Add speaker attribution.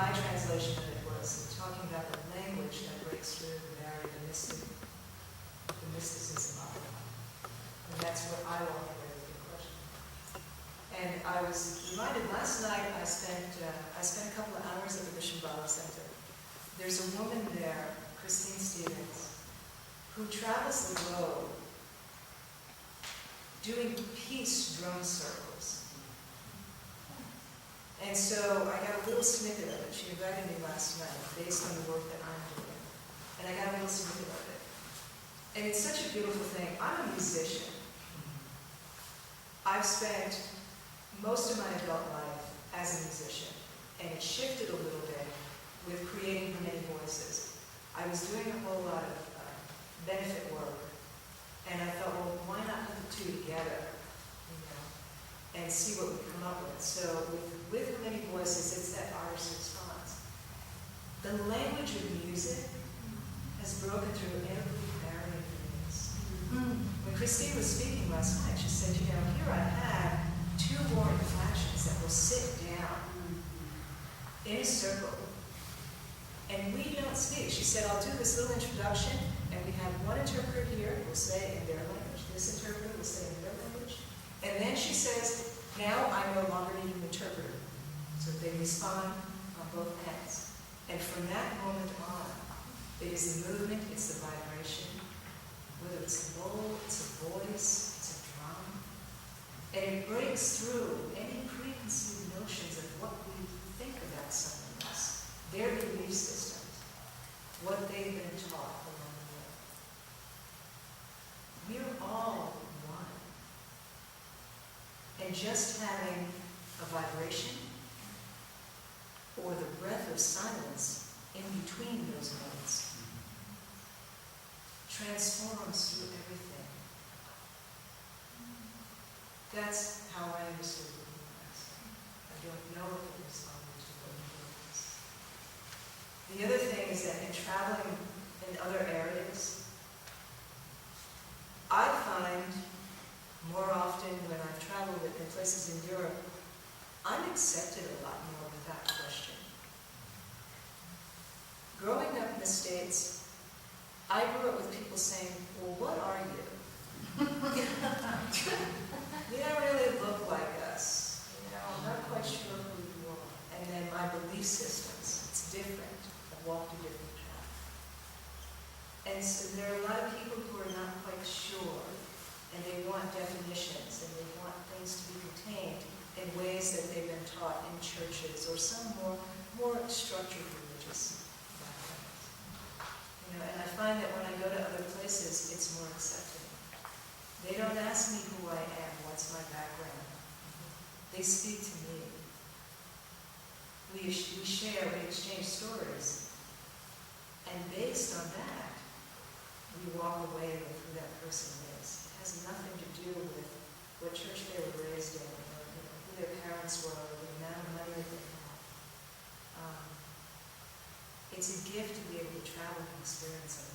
Speaker 1: my translation of it was talking about the language that breaks through the barrier, the mysticism of it. And that's what I walk away with your question. And I was reminded last night I spent a couple of hours at the Shambhala Center. There's a woman there, Christine Stevens, who travels the globe doing peace drum circles. And so I got a little snippet of it. She invited me last night based on the work that I'm doing. And I got a little snippet of it. And it's such a beautiful thing. I'm a musician. I've spent most of my adult life as a musician. And it shifted a little bit with creating For Many Voices. I was doing a whole lot of benefit work. And I thought, well, why not put the two together, and see what we come up with. So with For Many Voices, it's that artist's response. The language of music has broken through every barrier there is. When Christine was speaking last night, she said, here I have two warring factions that will sit down in a circle, and we don't speak. She said, I'll do this little introduction, and we have one interpreter here who will say in their language, this interpreter will say in their language, and then she says, now I no longer need an interpreter. So they respond on both ends. And from that moment on, it is the movement, it's the vibration, whether it's a bowl, it's a voice, it's a drum, and it breaks through any preconceived notions of what we think about someone else, their belief systems, what they've been taught along the way. We're all one. And just having a vibration or the breath of silence in between those notes transforms through everything. That's how I understood the universe. I don't know if it was always what it was. The other thing is that in traveling in other areas, I find more often when I've traveled in places in Europe, I'm accepted a lot more without question. Growing up in the States, I grew up with people saying, well, what are you? You don't really look like us. I'm not quite sure who you are. And then my belief systems, it's different. I've walked a different path. And so there are a lot of people who are not quite sure, and they want definitions, and they want things to be contained in ways that they've been taught in churches or some more structured religious backgrounds. And I find that when I go to other places, it's more accepting. They don't ask me who I am, what's my background. They speak to me. We share, we exchange stories. And based on that, we walk away with who that person is. It has nothing to do with what church they were raised in, or who their parents were, or the amount of money that they have. It's a gift to be able to travel and experience it.